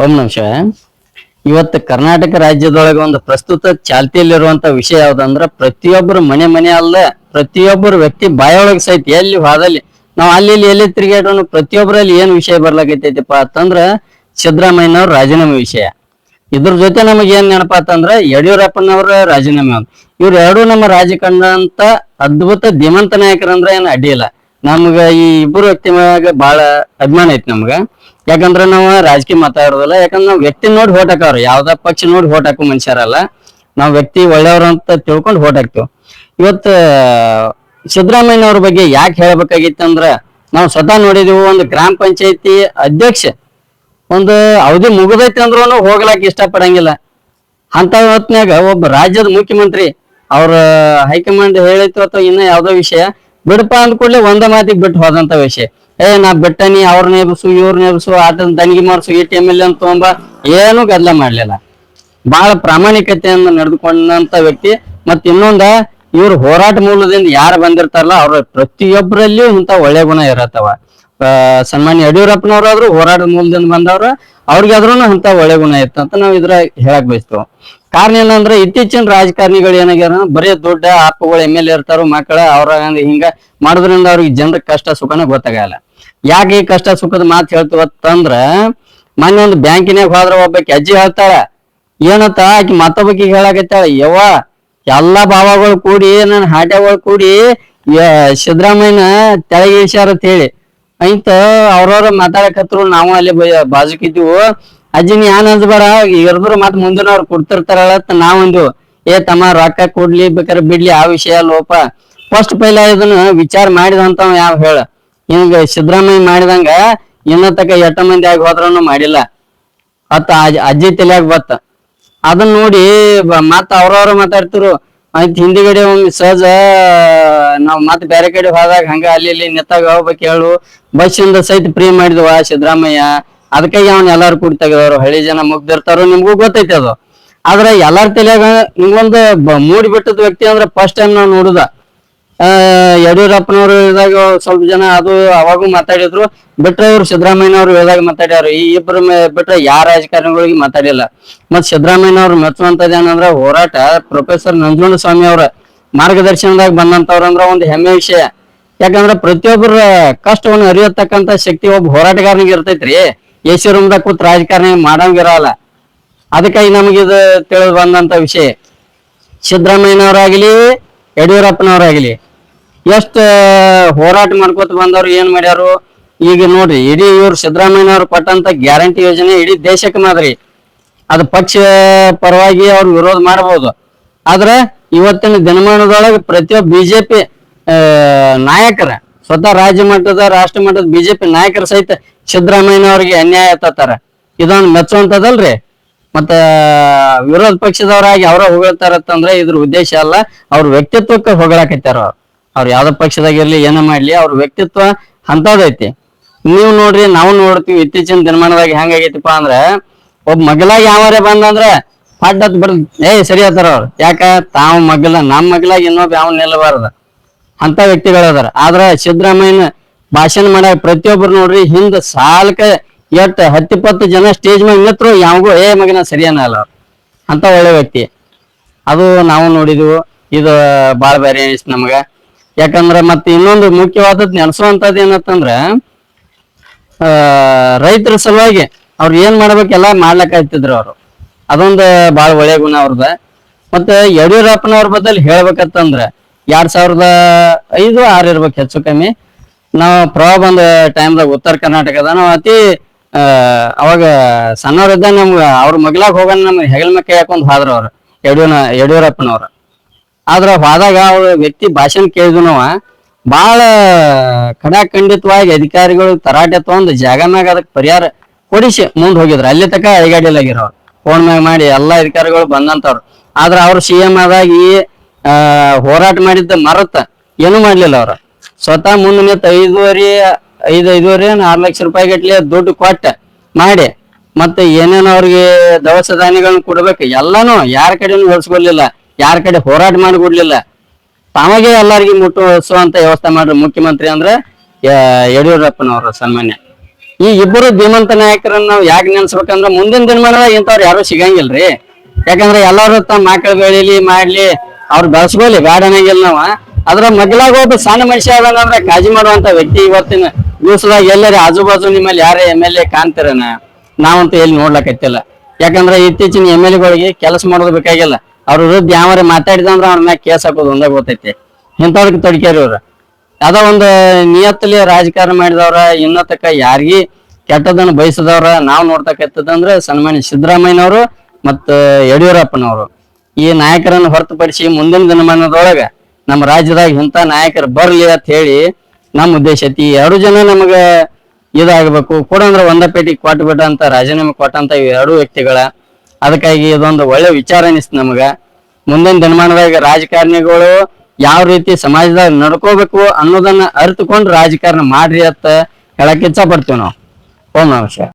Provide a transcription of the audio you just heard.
ಓಂ ನಮಃ ಶಿವಾಯ. ಇವತ್ತು ಕರ್ನಾಟಕ ರಾಜ್ಯದೊಳಗೆ ಒಂದು ಪ್ರಸ್ತುತ ಚಾಲ್ತಿಯಲ್ಲಿರುವಂತ ವಿಷಯ ಯಾವ್ದಂದ್ರ ಪ್ರತಿಯೊಬ್ಬರು ಮನೆ ಅಲ್ಲ, ಪ್ರತಿಯೊಬ್ಬರು ವ್ಯಕ್ತಿ ಬಾಯೊಳಗೆ ಸಹಿತ ಎಲ್ಲಿ ಹೋದಲ್ಲಿ ನಾವು ಅಲ್ಲಿ ಎಲ್ಲಿ ತಿರುಗಾಡೋನು ಪ್ರತಿಯೊಬ್ಬರಲ್ಲಿ ಏನ್ ವಿಷಯ ಬರ್ಲಾಕೈತೈತಿಪ್ಪ ಅಂತಂದ್ರ ಸಿದ್ದರಾಮಯ್ಯನವ್ರ ರಾಜೀನಾಮೆ ವಿಷಯ. ಇದ್ರ ಜೊತೆ ನಮಗೆ ಏನ್ ನೆನಪ ಅಂತಂದ್ರ ಯಡಿಯೂರಪ್ಪನವ್ರ ರಾಜೀನಾಮೆ. ಇವ್ರು ಎರಡು ನಮ್ಮ ರಾಜಕಾರಣ ಅಂತ ಅದ್ಭುತ ಧೀಮಂತ ನಾಯಕರಂದ್ರ ಏನ್ ಅಡ್ಡಿ ಇಲ್ಲ. ನಮ್ಗ ಈ ಇಬ್ಬರು ವ್ಯಕ್ತಿ ಮ್ಯಾಗ ಬಹಳ ಅಭಿಮಾನ ಐತಿ ನಮ್ಗ. ಯಾಕಂದ್ರ ನಾವು ರಾಜಕೀಯ ಮಾತಾಡೋದಿಲ್ಲ, ಯಾಕಂದ್ರ ನಾವ್ ವ್ಯಕ್ತಿ ನೋಡಿ ಹೋಟ್ ಹಾಕವ್ರ, ಯಾವ್ದ ಪಕ್ಷ ನೋಡಿ ಹೋಟ್ ಹಾಕೋ ಮನುಷ್ಯರಲ್ಲ. ನಾವ್ ವ್ಯಕ್ತಿ ಒಳ್ಳೆಯವ್ರ ಅಂತ ತಿಳ್ಕೊಂಡು ಹೋಟ್ ಹಾಕ್ತಿವ್. ಇವತ್ತ ಸಿದ್ದರಾಮಯ್ಯನವ್ರ ಬಗ್ಗೆ ಯಾಕೆ ಹೇಳ್ಬೇಕಾಗಿತ್ತಂದ್ರ ನಾವು ಸ್ವತಃ ನೋಡಿದೀವಿ. ಒಂದು ಗ್ರಾಮ ಪಂಚಾಯತಿ ಅಧ್ಯಕ್ಷ ಒಂದು ಅವಧಿ ಮುಗಿದೈತಿ ಅಂದ್ರೂ ಹೋಗ್ಲಾಕ ಇಷ್ಟ ಪಡಂಗಿಲ್ಲ. ಅಂತ ಹೊತ್ನ್ಯಾಗ ಒಬ್ಬ ರಾಜ್ಯದ ಮುಖ್ಯಮಂತ್ರಿ ಅವ್ರ ಹೈಕಮಾಂಡ್ ಹೇಳಿತ್ತು ಅಥವಾ ಇನ್ನ ಯಾವ್ದೋ ವಿಷಯ ಬಿಡಪ ಅಂದ ಕೂಡಲೇ ಒಂದ ಮಾತಿಗೆ ಬಿಟ್ಟು ಹೋದಂತ ವಿಷಯ. ನಾ ಬಿಟ್ಟನಿ, ಅವ್ರ ನೇಬಸು ಇವ್ರ ನೇಬಸು ಆಟದ ತನಿಖೆ ಮಾಡಿಸು ATM ಅಂತ ತೊಗೊಂಬ ಏನು ಗದ್ದಲ ಮಾಡ್ಲಿಲ್ಲ. ಬಹಳ ಪ್ರಾಮಾಣಿಕತೆಯಿಂದ ನಡೆದುಕೊಂಡಂತ ವ್ಯಕ್ತಿ. ಮತ್ ಇನ್ನೊಂದ ಇವ್ರು ಹೋರಾಟ ಮೂಲದಿಂದ ಯಾರು ಬಂದಿರ್ತಾರಲ್ಲ ಅವ್ರ ಪ್ರತಿಯೊಬ್ಬರಲ್ಲಿಯೂ ಇಂತ ಒಳ್ಳೆ ಗುಣ ಇರತ್ತವ. ಸನ್ಮಾನ್ಯ ಯಡಿಯೂರಪ್ಪನವ್ರಾದ್ರು ಹೋರಾಟದ ಮೂಲದಿಂದ ಬಂದವ್ರ, ಅವ್ರಿಗಾದ್ರೂ ಅಂತ ಒಳ್ಳೆ ಗುಣ ಇತ್ತು ಅಂತ ನಾವ್ ಇದ್ರ ಹೇಳಕ್ ಬಯಸ್ತೇವೆ. ಕಾರಣ ಏನಂದ್ರೆ ಇತ್ತೀಚಿನ ರಾಜಕಾರಣಿಗಳು ಏನಾಗ್ಯಾರ ಬರೀ ದೊಡ್ಡ ಆಪಗಳು MLA ಇರ್ತಾರ, ಮಕ್ಕಳ ಅವ್ರ ಹಿಂಗ ಮಾಡೋದ್ರಿಂದ ಅವ್ರಿಗೆ ಜನರ ಕಷ್ಟ ಸುಖನ ಗೊತ್ತಾಗಲ್ಲ. ಯಾಕೆ ಈ ಕಷ್ಟ ಸುಖದ ಮಾತು ಹೇಳ್ತೀವತ್ತಂದ್ರ ಮೊನ್ನೆ ಒಂದು ಬ್ಯಾಂಕಿನಾಗ ಹೋದ್ರ ಒಬ್ಬಾಕಿ ಅಜ್ಜಿ ಹೇಳ್ತಾಳ ಏನತ್ತ, ಆಕಿ ಮತ್ತೊಬ್ಬಕಿಗೆ ಹೇಳಕತ್ತಾಳ, ಯವ್ವ ಎಲ್ಲಾ ಭಾವಗಳು ಕೂಡಿ ನನ್ನ ಹಾಟ್ಯಗಳು ಕೂಡಿ ಸಿದ್ದರಾಮಯ್ಯನ ತೆಳಗೆ ಇಳಿಸ್ಯಾರ ಅಂತ ಹೇಳಿ ಐತ ಅವ್ರವ್ರ ಮಾತಾಡಕತ್ರು. ನಾವು ಅಲ್ಲಿ ಬಾಜುಕಿದ್ದೀವು. ಅಜ್ಜಿ ನೀ ಏನ್ ಅನ್ಸ್ಬೇಡ, ಇರ್ದ್ರು ಮತ್ ಮುಂದಿನವ್ರು ಕೊಡ್ತಿರ್ತಾರಲ್ಲ ನಾವೊಂದು ತಮ್ಮ ರೊಕ್ಕ ಕೊಡ್ಲಿ ಬೇಕಾದ್ರೆ ಬಿಡ್ಲಿ ಆ ವಿಷಯ ಲೋಪ. ಫಸ್ಟ್ ಪೈಲ ಇದನ್ನ ವಿಚಾರ ಮಾಡಿದಂತ ಯಾವ ಹೇಳ. ಹಿಂಗ ಸಿದ್ದರಾಮಯ್ಯ ಮಾಡಿದಂಗ ಇನ್ನ ತಕ ಎಟ್ಟ ಮಂದಿ ಆಗಿ ಹೋದ್ರೂ ಮಾಡಿಲ್ಲ ಅತ್ತ ಅಜ್ಜಿ ತಲೆಯಾಗ ಬತ್ತ. ಅದನ್ನ ನೋಡಿ ಮತ್ತ ಅವ್ರವ್ರ ಮಾತಾಡ್ತಿರು. ಆಯ್ತು ಹಿಂದಿಗಡೆ ಒಮ್ಮೆ ಸಹಜ ನಾವ್ ಮತ್ ಬೇರೆ ಕಡೆ ಹೋದಾಗ ಹಂಗ ಅಲ್ಲಿ ಇಲ್ಲಿ ನಿತ್ತಾಗ ಹೋಗ್ಬೇಕು ಹೇಳು. ಬಸ್ಸಿಂದ ಸಹಿತ ಫ್ರೀ ಮಾಡಿದ್ವ ಸಿದ್ದರಾಮಯ್ಯ. ಅದಕ್ಕಾಗಿ ಅವ್ನ ಎಲ್ಲಾರು ಕೂಡಿ ತೆಗೆದವ್ರು. ಹಳ್ಳಿ ಜನ ಮುಗ್ದಿರ್ತಾರೋ ನಿಮ್ಗೂ ಗೊತ್ತೈತಿ ಅದು. ಆದ್ರ ಎಲ್ಲಾರ ತಲೆಯಾಗ ನಿಮ್ಗೊಂದು ಮೂಡಿ ಬಿಟ್ಟದ ವ್ಯಕ್ತಿ ಅಂದ್ರ ಫಸ್ಟ್ ಟೈಮ್ ನಾವ್ ನೋಡುದ ಯಡಿಯೂರಪ್ಪನವ್ರು ಇಳಿದಾಗ ಸ್ವಲ್ಪ ಜನ ಅದು ಅವಾಗೂ ಮಾತಾಡಿದ್ರು. ಬಿಟ್ರೆ ಇವ್ರು ಸಿದ್ದರಾಮಯ್ಯನವ್ರು ಇಳಿದಾಗ ಮಾತಾಡ್ಯಾರ. ಈ ಇಬ್ರು ಬಿಟ್ರೆ ಯಾರ ರಾಜಕಾರಣಿಗಳಿಗೆ ಮಾತಾಡಿಲ್ಲ. ಮತ್ ಸಿದ್ದರಾಮಯ್ಯನವ್ರು ಮೆಚ್ಚುವಂತದ್ ಏನಂದ್ರ ಹೋರಾಟ ಪ್ರೊಫೆಸರ್ ನಂಜುಂಡಸ್ವಾಮಿ ಅವ್ರ ಮಾರ್ಗದರ್ಶನದಾಗ ಬಂದಂತವ್ರಂದ್ರ ಒಂದು ಹೆಮ್ಮೆ ವಿಷಯ. ಯಾಕಂದ್ರ ಪ್ರತಿಯೊಬ್ಬರ ಕಷ್ಟವನ್ನು ಅರಿಯತಕ್ಕಂತ ಶಕ್ತಿ ಒಬ್ಬ ಹೋರಾಟಗಾರನಿಗೆ ಇರ್ತೈತ್ರಿ. AC ರೂಮ್ದಾಗ ಕೂತ್ ರಾಜಕಾರಣಿ ಮಾಡಂಗಿರಲ್ಲ. ಅದಕ್ಕಾಗಿ ನಮಗಿದು ತಿಳಿದು ಬಂದಂತ ವಿಷಯ. ಸಿದ್ದರಾಮಯ್ಯನವರಾಗ್ಲಿ ಯಡಿಯೂರಪ್ಪನವರಾಗ್ಲಿ ಎಷ್ಟ ಹೋರಾಟ ಮಾಡ್ಕೊತ ಬಂದವ್ರು ಏನ್ ಮಾಡ್ಯಾರು. ಈಗ ನೋಡ್ರಿ, ಇಡೀ ಇವ್ರು ಸಿದ್ದರಾಮಯ್ಯನವ್ರು ಕೊಟ್ಟಂತ ಗ್ಯಾರಂಟಿ ಯೋಜನೆ ಇಡೀ ದೇಶಕ್ಕೆ ಮಾದರಿ. ಅದು ಪಕ್ಷ ಪರವಾಗಿ ಅವ್ರು ವಿರೋಧ ಮಾಡಬಹುದು. ಆದ್ರೆ ಇವತ್ತಿನ ದಿನಮಾನದೊಳಗೆ ಪ್ರತಿಯೊಬ್ಬ BJP ನಾಯಕರ ಸ್ವತಃ ರಾಜ್ಯ ಮಟ್ಟದ ರಾಷ್ಟ್ರ ಮಟ್ಟದ BJP ನಾಯಕರ ಸಹಿತ ಸಿದ್ದರಾಮಯ್ಯನವ್ರಿಗೆ ಅನ್ಯಾಯ ಎತ್ತಾರ. ಇದೊಂದು ಮೆಚ್ಚುವಂತದಲ್ರಿ. ಮತ್ತ ವಿರೋಧ ಪಕ್ಷದವರಾಗಿ ಅವರ ಹೊಗಳ್ತಾರತ್ತಂದ್ರೆ ಇದ್ರ ಉದ್ದೇಶ ಅಲ್ಲ, ಅವ್ರ ವ್ಯಕ್ತಿತ್ವಕ್ಕೆ ಹೊಗಳಾಕತ್ತಾರ. ಅವ್ರು ಯಾವ್ದೋ ಪಕ್ಷದಾಗ ಇರ್ಲಿ ಏನ ಮಾಡ್ಲಿ ಅವ್ರ ವ್ಯಕ್ತಿತ್ವ ಅಂತದೈತಿ. ನೀವು ನೋಡ್ರಿ, ನಾವು ನೋಡ್ತೀವಿ ಇತ್ತೀಚಿನ ದಿನಮಾನದಾಗ ಹೆಂಗಾಗೈತಿಪ್ಪ ಅಂದ್ರ ಒಬ್ಬ ಮಗಲಾಗಿ ಯಾವಾರೇ ಬಂದಂದ್ರ ಪಡ್ಡತ್ ಬರ್ ಸರಿ ಹೇಳ್ತಾರ ಅವ್ರು. ಯಾಕ ತಾವ್ ಮಗಲ ನಮ್ ಮಗಲಾಗಿ ಇನ್ನೊಬ್ಬ ಯಾವ ನಿಲ್ಲಬಾರ್ದ ಅಂತ ವ್ಯಕ್ತಿಗಳದಾರ. ಆದ್ರ ಸಿದ್ದರಾಮಯ್ಯನ ಭಾಷಣ ಮಾಡಾಕ ಪ್ರತಿಯೊಬ್ಬರು ನೋಡ್ರಿ ಹಿಂದ ಸಾಲ್ಕ 10-20 ಜನ ಸ್ಟೇಜ್ ಮ್ಯಾಗ ನಿಂತ್ರು ಯಾವಾಗೂ ಮಗನ ಸರಿಯನ ಅಲ್ಲ ಅಂತ ಒಳ್ಳೆ ವ್ಯಕ್ತಿ. ಅದು ನಾವು ನೋಡಿದ್ವು. ಇದು ಬಾಳ ಬೇರೆ ಅನಿಸ್ತು ನಮಗ. ಯಾಕಂದ್ರ ಮತ್ತೆ ಇನ್ನೊಂದು ಮುಖ್ಯವಾದದ್ ನೆನ್ಸುವಂತದ್ ಏನತ್ತಂದ್ರ ರೈತರ ಸಲುವಾಗಿ ಅವ್ರು ಏನ್ ಮಾಡ್ಬೇಕೆಲ್ಲ ಮಾಡ್ಲಕ್ಕ ಆಯ್ತಿದ್ರು ಅವ್ರು. ಅದೊಂದು ಬಾಳ ಒಳ್ಳೆ ಗುಣ ಅವ್ರದ. ಮತ್ತೆ ಯಡಿಯೂರಪ್ಪನವ್ರ ಬದಲ್ ಹೇಳ್ಬೇಕಂತಂದ್ರ 2005-6 ಇರ್ಬೇಕು ಹೆಚ್ಚು ಕಮ್ಮಿ. ನಾವು ಪ್ರವಾಹ ಬಂದ ಟೈಮ್ದಾಗ ಉತ್ತರ ಕರ್ನಾಟಕದ ನಾವು ಅತಿ ಅವಾಗ ಸಣ್ಣವ್ರಿದ್ದ ನಮ್ಗ ಅವ್ರ ಮಗ್ಲಾಗ ಹೋಗೋಣ ನಮ್ಗೆ ಹೆಗಲ್ ಮೇಲೆ ಕೈ ಹಾಕೊಂಡ್ ಹೋದ್ರ ಅವ್ರು ಯಡಿಯೂರಪ್ಪನವ್ರ. ಆದ್ರ ಹೋದಾಗ ಅವ್ರ ವ್ಯಕ್ತಿ ಭಾಷಣ ಕೇಳಿದ್ವು ನಾವ ಬಾಳ ಖಡಾಖಂಡಿತವಾಗಿ ಅಧಿಕಾರಿಗಳು ತರಾಟೆ ತಗೊಂಡ್ ಜಾಗ ಮ್ಯಾಗ ಅದಕ್ಕೆ ಪರಿಹಾರ ಕೊಡಿಸಿ ಮುಂದ್ ಹೋಗಿದ್ರು. ಅಲ್ಲಿ ತಕ ಅಳಿಗಾಡಿಲಾಗಿರೋರು ಫೋನ್ ಮ್ಯಾಗ ಮಾಡಿ ಎಲ್ಲಾ ಅಧಿಕಾರಿಗಳು ಬಂದಂತವ್ರು. ಆದ್ರ ಅವ್ರು CM ಆದಾಗಿ ಹೋರಾಟ ಮಾಡಿದ್ದ ಮರತ್ತ ಏನು ಮಾಡ್ಲಿಲ್ಲ ಅವ್ರ. ಸ್ವತಃ ಮುಂದ್ ನಿಂತ 5.5-6 ಲಕ್ಷ ರೂಪಾಯಿ ಗಟ್ಲೆ ದುಡ್ಡು ಕೊಟ್ಟ ಮಾಡಿ ಮತ್ತೆ ಏನೇನು ಅವ್ರಿಗೆ ದವಸ ಧಾನ್ಯಗಳನ್ನ ಕೊಡ್ಬೇಕು ಎಲ್ಲಾನು ಯಾರ ಕಡೆನೂ ಹೊಡ್ಸ್ಕೊಡ್ಲಿಲ್ಲ, ಯಾರ ಕಡೆ ಹೋರಾಟ ಮಾಡಿಕೊಡ್ಲಿಲ್ಲ. ತಾವಾಗೆ ಎಲ್ಲಾರ್ಗಿ ಮುಟ್ಟುವಂತ ವ್ಯವಸ್ಥೆ ಮಾಡ್ರಿ ಮುಖ್ಯಮಂತ್ರಿ ಅಂದ್ರೆ ಯಡಿಯೂರಪ್ಪನವರು ಸನ್ಮಾನ್ಯ. ಈ ಇಬ್ಬರು ಧೀಮಂತ ನಾಯಕರನ್ನ ನಾವ್ ಯಾಕೆ ನೆನ್ಸ್ಬೇಕಂದ್ರ ಮುಂದಿನ ದಿನಮಾನದಾಗ ಇಂಥವ್ರು ಯಾರು ಸಿಗಂಗಿಲ್ರಿ. ಯಾಕಂದ್ರೆ ಎಲ್ಲಾರು ತಮ್ಮ ಮಕ್ಕಳು ಬೆಳಿಲಿ ಮಾಡ್ಲಿ ಅವ್ರು ಬೆಳೆಸ್ಕೊಲಿ ಬ್ಯಾಡ ಅನ್ನಂಗಿಲ್ಲ ನಾವ. ಅದ್ರ ಮಗ್ಲಾಗ ಒಬ್ಬ ಸಣ್ಣ ಮನುಷ್ಯ ಅದಾನಂದ್ರ ಕಾಳಜಿ ಮಾಡುವಂತ ವ್ಯಕ್ತಿ ಇವತ್ತಿನ ದಿವಸದಾಗ ಎಲ್ಲರಿ ಆಜು ಬಾಜು ನಿಮ್ಮಲ್ಲಿ ಯಾರೇ MLA ಕಾಣ್ತಿರನ ನಾವಂತೂ ಎಲ್ಲಿ ನೋಡ್ಲಕತ್ತಿಲ್ಲ. ಯಾಕಂದ್ರೆ ಇತ್ತೀಚಿನ MLA ಕೆಲಸ ಮಾಡೋದು ಬೇಕಾಗಿಲ್ಲ, ಅವ್ರ ವಿರುದ್ಧ ಯಾವಾರ ಮಾತಾಡಿದಂದ್ರ ಅವ್ರ ಮ್ಯಾಗ ಕೇಸ್ ಹಾಕೋದು ಒಂದಾಗ ಗೊತ್ತೈತಿ. ಇಂಥವ್ರಿಗೆ ತೊಡಕ್ಯಾರಿ ಇವ್ರ. ಅದ ಒಂದು ನಿಯತ್ತಲ್ಲಿ ರಾಜಕಾರಣ ಮಾಡಿದವ್ರ ಇನ್ನತಕ್ಕ ಯಾರಿಗಿ ಕೆಟ್ಟದನ್ನ ಬಯಸದವ್ರ ನಾವ್ ನೋಡ್ತಕ್ಕಂಥದ್ದಂದ್ರ ಸನ್ಮಾನ್ಯ ಸಿದ್ದರಾಮಯ್ಯನವರು ಮತ್ತ ಯಡಿಯೂರಪ್ಪನವರು. ಈ ನಾಯಕರನ್ನು ಹೊರತುಪಡಿಸಿ ಮುಂದಿನ ದಿನಮಾನದೊಳಗ ನಮ್ಮ ರಾಜ್ಯದಾಗ ಇಂಥ ನಾಯಕರು ಬರ್ಲಿ ಅಂತ ಹೇಳಿ ನಮ್ಮ ಉದ್ದೇಶ ಐತಿ. ಎರಡು ಜನ ನಮಗ ಇದಾಗಬೇಕು ಕೂಡ ಅಂದ್ರೆ ಒಂದ ಪೇಟಿ ಕೊಟ್ಬಿಟ್ಟ ಅಂತ ರಾಜೀನಾಮೆ ಕೊಟ್ಟಂತ ಇವ್ ಎರಡು ವ್ಯಕ್ತಿಗಳ. ಅದಕ್ಕಾಗಿ ಇದೊಂದು ಒಳ್ಳೆ ವಿಚಾರ ಅನಿಸ್ತು ನಮಗ. ಮುಂದಿನ ದಿನಮಾನದಾಗ ರಾಜಕಾರಣಿಗಳು ಯಾವ ರೀತಿ ಸಮಾಜದಾಗ ನಡ್ಕೋಬೇಕು ಅನ್ನೋದನ್ನ ಅರಿತುಕೊಂಡು ರಾಜಕಾರಣ ಮಾಡ್ರಿ ಅಂತ ಹೇಳಕ್ ಇಚ್ಛಾ ಪಡ್ತೀವಿ ನಾವು. ಓಂ ನಮಃ ಶಿವಾಯ.